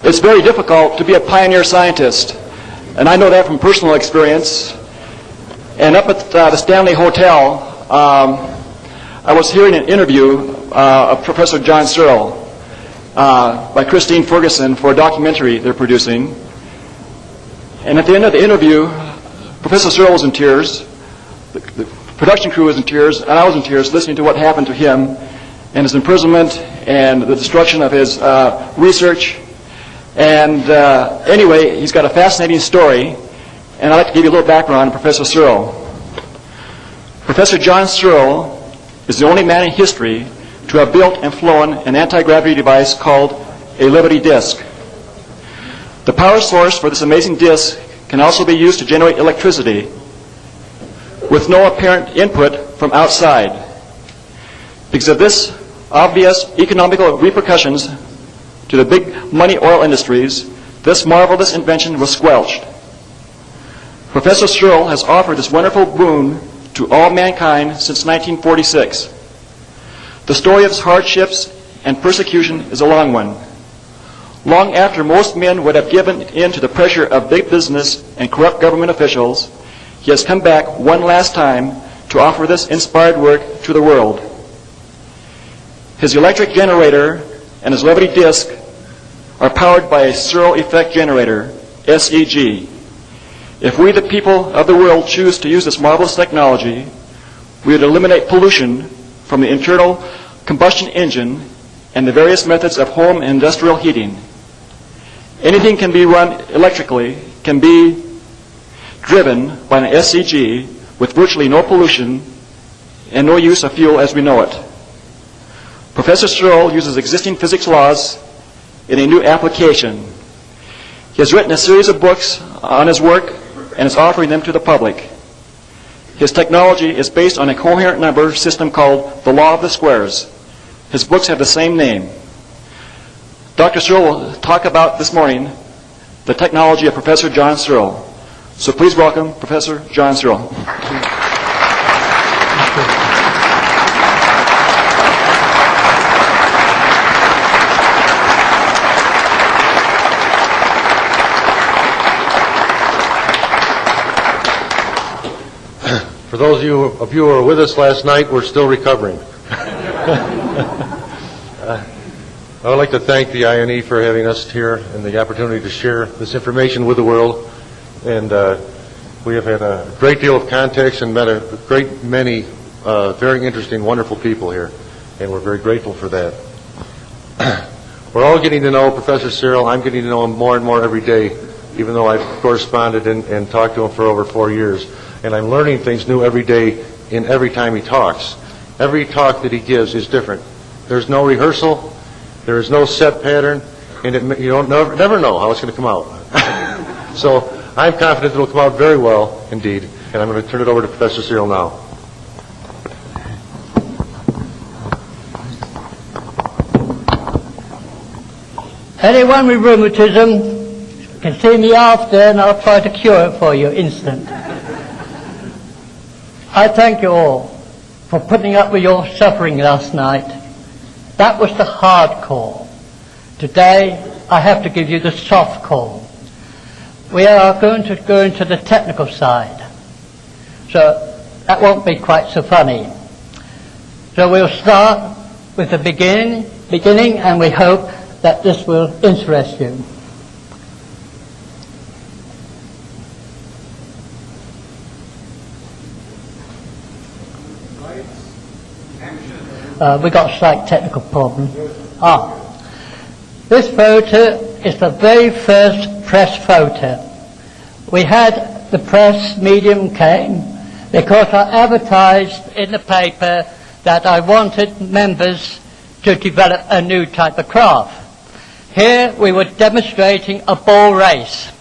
It's very difficult to be a pioneer scientist, and I know that from personal experience. And up at the Stanley Hotel, I was hearing an interview of Professor John Searl by Christine Ferguson for a documentary they're producing. And at the end of the interview, Professor Searl was in tears, the production crew was in tears, and I was in tears listening to what happened to him and his imprisonment and the destruction of his research. And anyway, he's got a fascinating story, and I'd like to give you a little background on Professor Searl. Professor John Searl is the only man in history to have built and flown an anti-gravity device called a Liberty disc. The power source for this amazing disc can also be used to generate electricity with no apparent input from outside. Because of this obvious economical repercussions to the big money oil industries, this marvelous invention was squelched. Professor Searl has offered this wonderful boon to all mankind since 1946. The story of his hardships and persecution is a long one. Long after most men would have given in to the pressure of big business and corrupt government officials, he has come back one last time to offer this inspired work to the world. His electric generator and his Liberty disc are powered by a Searl effect generator, SEG. If we, the people of the world, choose to use this marvelous technology, we would eliminate pollution from the internal combustion engine and the various methods of home and industrial heating. Anything can be run electrically, can be driven by an SEG with virtually no pollution and no use of fuel as we know it. Professor Searl uses existing physics laws in a new application. He has written a series of books on his work and is offering them to the public. His technology is based on a coherent number system called the Law of the Squares. His books have the same name. Dr. Searl will talk about this morning the technology of Professor John Searl. So please welcome Professor John Searl. For those of you who were with us last night, we're still recovering. I would like to thank the INE for having us here and the opportunity to share this information with the world. And we have had a great deal of contacts and met a great many very interesting, wonderful people here. And we're very grateful for that. We're all getting to know Professor Searl. I'm getting to know him more and more every day, even though I've corresponded and talked to him for over 4 years. And I'm learning things new every day in every time he talks. Every talk that he gives is different. There's no rehearsal. There is no set pattern. And you don't never know how it's going to come out. So I'm confident it will come out very well indeed. And I'm going to turn it over to Professor Searl now. Anyone with rheumatism can see me after and I'll try to cure it for you instant. I thank you all for putting up with your suffering last night. That was the hard call. Today, I have to give you the soft call. We are going to go into the technical side. So that won't be quite so funny. So we'll start with the beginning, and we hope that this will interest you. We got a slight technical problem. This photo is the very first press photo. We had the press medium came because I advertised in the paper that I wanted members to develop a new type of craft. Here we were demonstrating a bull race.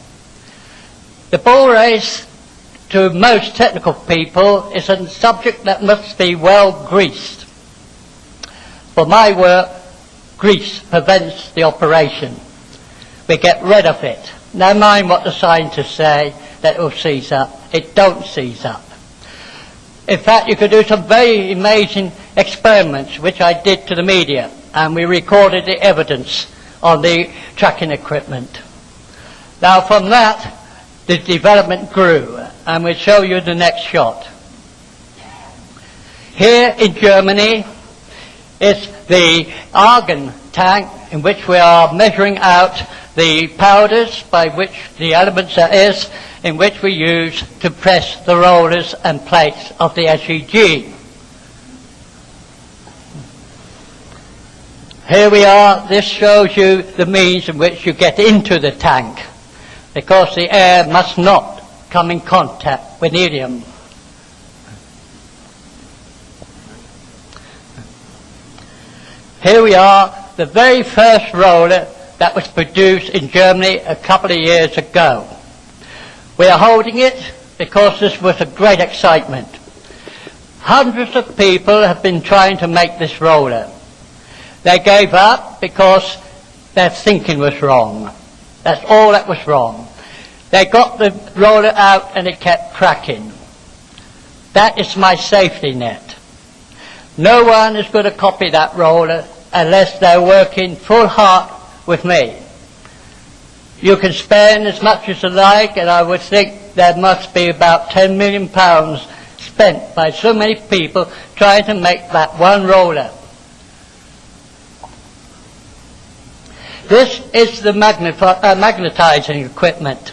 The bull race, to most technical people, is a subject that must be well greased. For my work, grease prevents the operation. We get rid of it. Never mind what the scientists say that it will seize up. It don't seize up. In fact, you could do some very amazing experiments, which I did to the media, and we recorded the evidence on the tracking equipment. Now from that, the development grew, and we'll show you the next shot. Here in Germany, it's the argon tank in which we are measuring out the powders by which the elements there is, in which we use to press the rollers and plates of the SEG. Here we are. This shows you the means in which you get into the tank, because the air must not come in contact with helium. Here we are, the very first roller that was produced in Germany a couple of years ago. We are holding it because this was a great excitement. Hundreds of people have been trying to make this roller. They gave up because their thinking was wrong. That's all that was wrong. They got the roller out and it kept cracking. That is my safety net. No one is going to copy that roller unless they're working full heart with me. You can spend as much as you like, and I would think there must be about £10 million spent by so many people trying to make that one roller. This is the magnetizing equipment.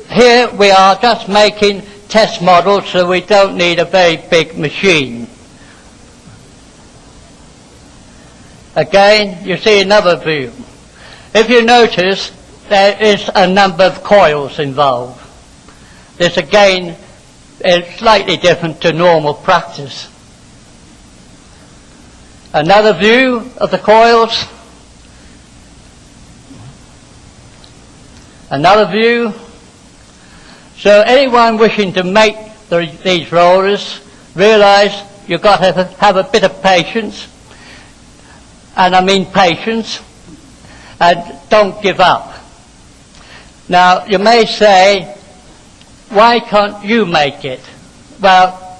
Here we are just making test models, so we don't need a very big machine. Again, you see another view. If you notice, there is a number of coils involved. This again is slightly different to normal practice. Another view of the coils. Another view. So anyone wishing to make these rollers, realize you've got to have a bit of patience, and I mean patience, and don't give up. Now, you may say, why can't you make it? Well,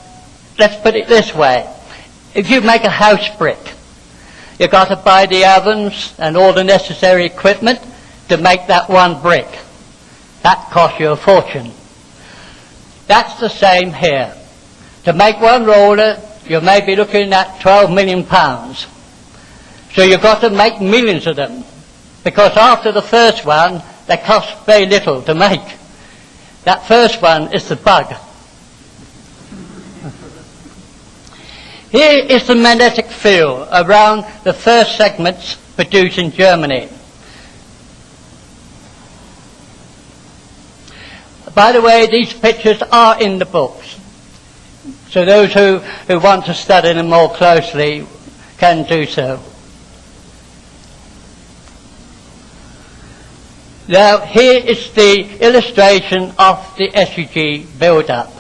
let's put it this way. If you make a house brick, you've got to buy the ovens and all the necessary equipment to make that one brick. That costs you a fortune. That's the same here. To make one roller, you may be looking at £12 million. So you've got to make millions of them, because after the first one, they cost very little to make. That first one is the bug. Here is the magnetic field around the first segments produced in Germany. By the way, these pictures are in the books, so those who want to study them more closely can do so. Now, here is the illustration of the SEG build-up.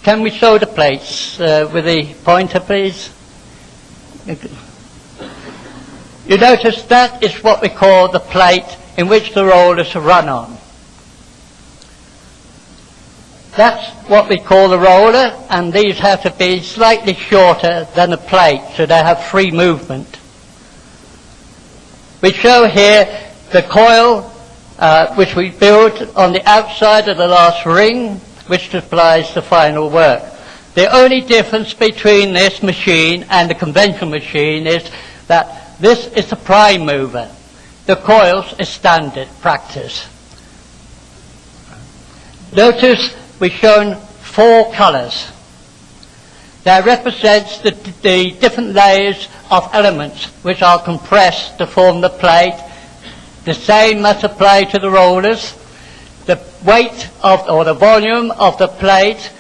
Can we show the plates with the pointer, please? You notice that is what we call the plate in which the rollers run on. That's what we call the roller, and these have to be slightly shorter than the plate, so they have free movement. We show here the coil which we build on the outside of the last ring, which supplies the final work. The only difference between this machine and the conventional machine is that this is a prime mover. The coils is standard practice. Notice we've shown 4 colours. That represents the different layers of elements which are compressed to form the plate. The same must apply to the rollers. The weight of, or the volume of the plate